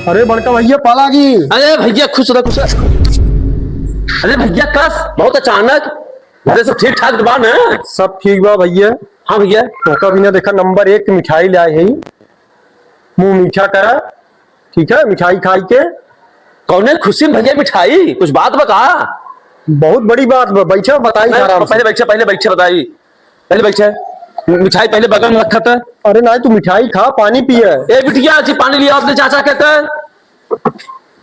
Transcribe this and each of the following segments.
अरे बड़का भैया पालागी। अरे भैया खुश रह खुश रह। अरे भैया कस बहुत अचानक। अरे सब ठीक ठाक दुकान है। सब ठीक बा भैया। हाँ भैया तो कभी ना देखा नंबर 1 मिठाई लाए है। मुंह मीठा करा। ठीक है मिठाई खाई के। कौन खुशी में भैया मिठाई कुछ बात बता। बहुत बड़ी बात बा। बैठा बताई आराम से। पहले बैठे बताई। पहले बैठे मिठाई पहले बगल में रखा था। अरे नहीं तू मिठाई खा पानी पिए। ए बिटिया जी पानी लिया अपने चाचा कहते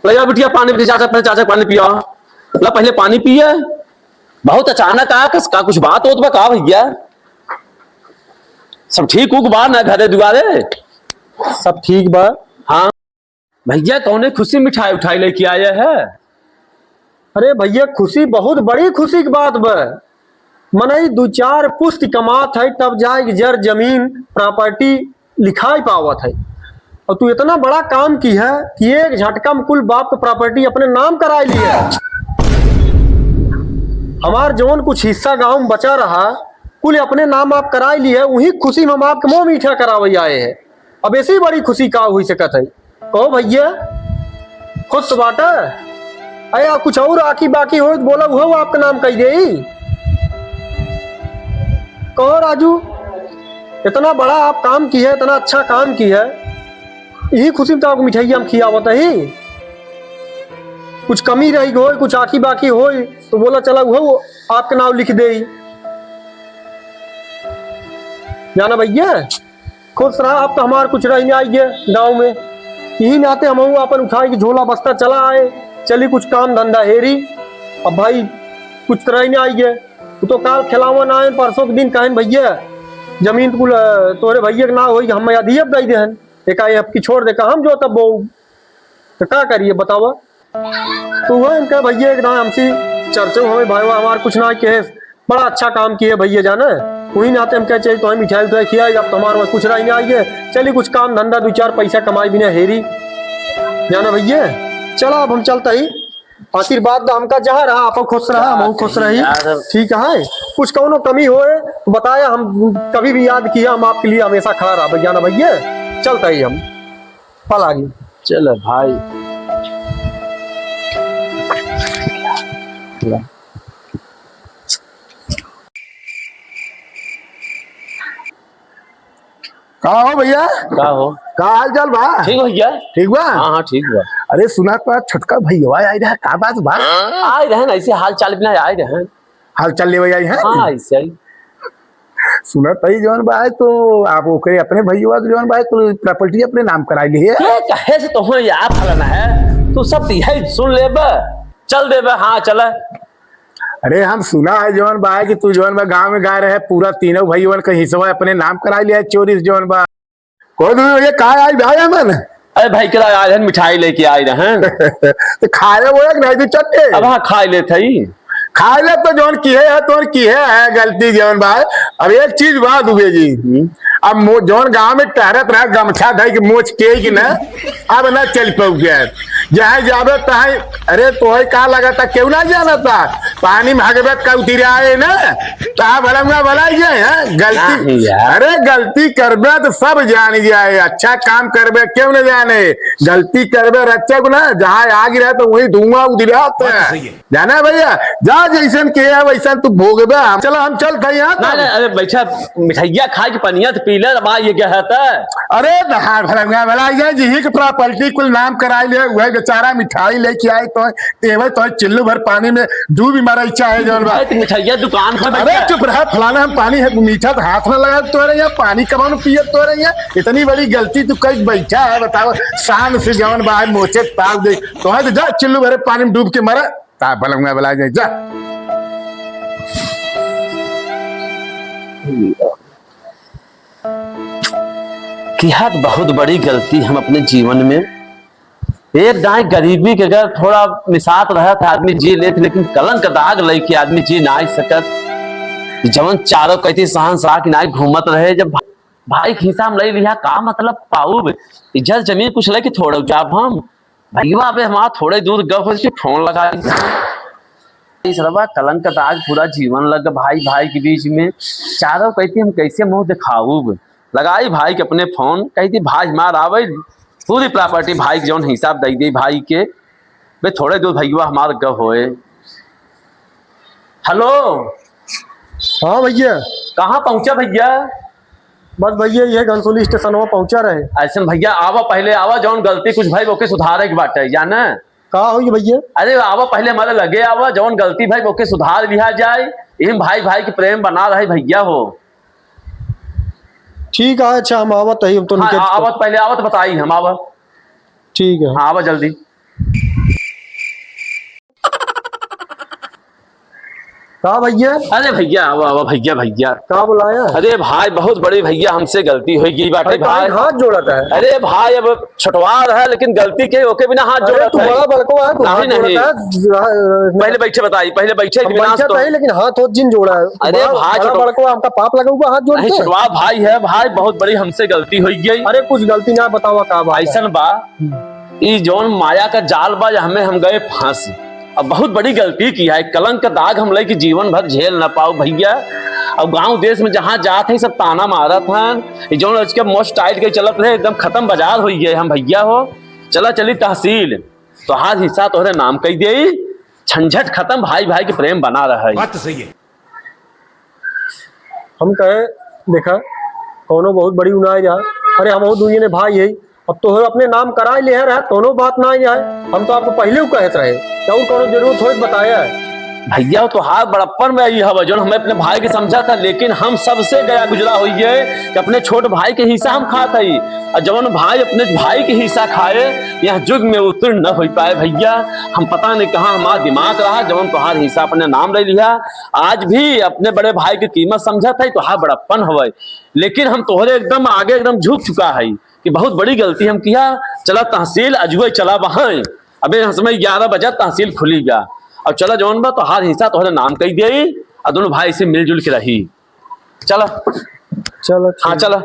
ले जाओ बिटिया पानी पिए चाचा अपने चाचा पानी पिया ला पहले पानी पिए। बहुत अचानक आ का कुछ बात हो तो बता भैया। सब ठीक उग बा ना घरे दुआरे। सब ठीक बा। हाँ भैया कौन खुशी मिठाई उठाई लेके आया है। अरे भैया खुशी बहुत बड़ी खुशी की बात बा। मनई 2-4 पुश्त कमात है तब जाए जर जमीन प्रॉपर्टी लिखाई पावत है। और तू इतना बड़ा काम की है कि एक झटका में कुल बाप का प्रॉपर्टी अपने नाम करा लिया। हमार जौन कुछ हिस्सा गांव में बचा रहा कुल अपने नाम आप करा लिए। वही खुशी में हम आपके मुंह मीठा करावे आए हैं। अब ऐसी बड़ी खुशी का हुई सकत है। कहो भैया खुश तो बाटा। अरे कुछ और आकी बाकी हो तो बोला वो आपका नाम कही दे। कहो राजू इतना बड़ा आप काम की है इतना अच्छा काम की है। यही खुशी में तो आपको मिठाई हम खियावत ही। कुछ कमी रही हो कुछ आकी बाकी हो तो बोला चला वो आपका नाम लिख दे। जाना भैया खुश रहा। आप तो हमारे कुछ रही नहीं आई है गाँव में। यही नाते हम अपन उठाए कि झोला बस्ता चला आए चली कुछ काम धंधा हेरी। अब भाई कुछ तरह नहीं आई है। तो काल खिलावा ना आए परसों के दिन कहें भैया जमीन कुल तोरे भैया के ना हो हम अधियब दे दे एक आपकी छोड़ दे हम जो तब वो तो क्या करिए बतावा। तो वह इनका भैया एक ना हमसे चर्चा हमें भाई हमारे कुछ ना कहे बड़ा अच्छा काम किए भैया जाना। वही नाते हम कह चाहिए तो मिठाई उठाई खियाई। अब तो हमारे कुछ रही नहीं आई है। चलिए कुछ काम धंधा 2-4 पैसा कमाई बिना हेरी जाना भैया। चला अब हम चलता ही। आशीर्वाद हमका जहाँ रहा आप खुश रहा हम खुश रही। ठीक है कुछ कौनो कमी हो तो बताया हम कभी भी याद किया हम आपके लिए हमेशा खड़ा रहा भैया ना भैया। चलता ही हम पल आगे। चलो भाई कहा हो भैया। का हो का हाल चाल बा। ठीक हो भैया। ठीक बा। हाँ ठीक बा। अरे सुना तो छोटका भैया आई रहा का बात बा। आए रहे ऐसे हाल चाल बिना आए रहे। हाल चाल ले आई है। हाँ ऐसे ही सुना तई जौन बा तो आप ओकरे अपने भैया जौन बा तो प्रॉपर्टी अपने नाम करा ली है। कहे से तो याद फलाना है तू सब यही सुन ले चल दे हाँ चल। अरे हम सुना है जौन बा कि तू जौन बा गांव में गाय रहे पूरा तीनों भैया का हिस्सा अपने नाम करा लिया चोरी जौन बा कौन ये कहा आई भाई मन। अरे भाई के आए हैं मिठाई लेके आए रहे तो खाए वो नहीं तो चलते। अब हाँ खा लेते ही खा ले तो जौन की है तो की है गलती जौन बा। अब एक चीज बात हुए जी अब जौन गांव में टहरत रहा गमछा धई के मोच के कि ना अब ना चल पाऊ गया जहाँ जाबे तहाँ। अरे तो का लगा था क्यों ना जाना था पानी में हगबत का उतरे आए ना ता भला भला जाए गलती। अरे गलती करबे तो सब जान जाए अच्छा काम करबे क्यों न जाने गलती करबे रच्चा को ना जहाँ आग रहे तो वही धुआं उतरा जाना भैया जा जैसन के वैसा तू भोगबे। चलो हम चलते यहाँ। अरे बैठा मिठाइया खा के पनिया तो पीले ये क्या है। अरे भला भला जी प्रॉपर्टी कुल नाम करा ले वह बेचारा मिठाई लेके आए तो तेवर तो चिल्लू भर पानी में डूब भी मारा इच्छा है जौन भाई मिठाइया दुकान पर। अरे चुप रहा फलाना हम पानी है मीठा तो हाथ में लगा तो रही है पानी कमानो पिए तो रही है। इतनी बड़ी गलती तू कहीं बैठा है बताओ शान से जौन बाहर मोचे ताल दे तो जा चिल्लू भरे पानी में डूब के मरा ता भला भला जाए जा। किया बहुत बड़ी गलती हम अपने जीवन में एक दाएं गरीबी के अगर थोड़ा मिसात रहा था आदमी जी लेते लेकिन कलंक दाग लेके आदमी जी ना सकत जवन चारों कहती सहनशाह की ना घूमत रहे। जब भाई खीसा में ले लिया का मतलब पाऊ इज्जत जमीन कुछ लेके थोड़ा जाब हम भैया हमारा थोड़े दूर गप फोन लगा कलंक दाग पूरा जीवन लग भाई भाई के बीच में चारों कहती हम कैसे मुंह दिखाऊ लगाई भाई के अपने फोन कहती भाई मार आवे पूरी प्रॉपर्टी भाई के जौन हिसाब दे दी भाई के। बे थोड़े दूर भैया हमार ग होए। हेलो, हाँ भैया। कहाँ पहुंचा भैया? बस भैया ये घनसोली स्टेशन पहुंचा रहे। ऐसे भैया आवा, पहले आवा, जौन गलती कुछ भाई ओके सुधारे के बाटे जाना। कहा हो ये भैया? अरे आवा पहले हमारे लगे आवा, जौन गलती भाई ओके सुधार लिया जाए। इन भाई भाई के प्रेम बना रहे भैया हो। ठीक है, अच्छा हम आवत है, हम तो हाँ आवत, पहले आवत बताई हम आवा। ठीक है। हाँ आवा जल्दी। कहा भैया? अरे भैया आवा आवा भैया, भैया कहा बुलाया? अरे भाई बहुत बड़ी भैया हमसे गलती हो गई बाटे भाई। हाथ जोड़ा था। अरे भाई अब छुटवा रहा है, लेकिन गलती के ओके बिना हाथ जोड़ा तू बड़ा बड़को है, तू हाथ नहीं नहीं, जोड़ा पहले बैठे बताई, पहले बैठे तो है, लेकिन हाथ हो जिन जोड़ा है। अरे भाई बड़ा बड़को हमका पाप लगा हुआ, हाथ जोड़ नहीं छुटवा भाई है भाई, बहुत बड़ी हमसे गलती हो गई। अरे कुछ गलती ना बतावा का भाई। ऐसा बा ई जौन माया का जाल बा, हमें हम गए फांसी। अब बहुत बड़ी गलती की है, कलंक का दाग हम ले कि जीवन भर झेल ना पाओ भैया। अब गांव देश में जहां जाते सब ताना मारा था, जौन उसके मोस्ट टाइट के चलत रहे, एकदम खत्म बाजार हो गए हम भैया हो। चला चली तहसील, तो हाथ हिस्सा तोहरे नाम कही दे, झंझट खत्म, भाई भाई के प्रेम बना रहा है। बात तो सही है। हम कहे देखा कोनो बहुत बड़ी उनाई जाए, अरे हम दुनिया ने भाई है, अब तो अपने नाम करा ले रहा, दोनों बात ना जाए। हम तो आपको पहले कहते रहे, क्या कोनो जरूरत हो बताया है भैया। तो हाथ बड़प्पन में आई हवा जो हमें अपने भाई के समझा था, लेकिन हम सबसे गया गुजरा हुई है कि अपने छोटे भाई के हिस्सा हम खाते ही, और जवन भाई अपने भाई के हिस्सा खाए, यह युग में उत्तीर्ण न हो पाए भैया। हम पता नहीं कहाँ हमारा दिमाग रहा, जवन तुहार हिस्सा अपने नाम ले लिया। आज भी अपने बड़े भाई की कीमत समझा था, तुहार बड़प्पन हवा, लेकिन हम तोहरे एकदम आगे एकदम झुक चुका है कि बहुत बड़ी गलती हम किया। चला तहसील अजुए चला वहां, अबे समय 11 बजे तहसील खुली गया। अब चला जौन बा तो हार हिस्सा तोहरे नाम कही दे, और दोनों भाई से मिलजुल के रही। चला चलो हाँ चला।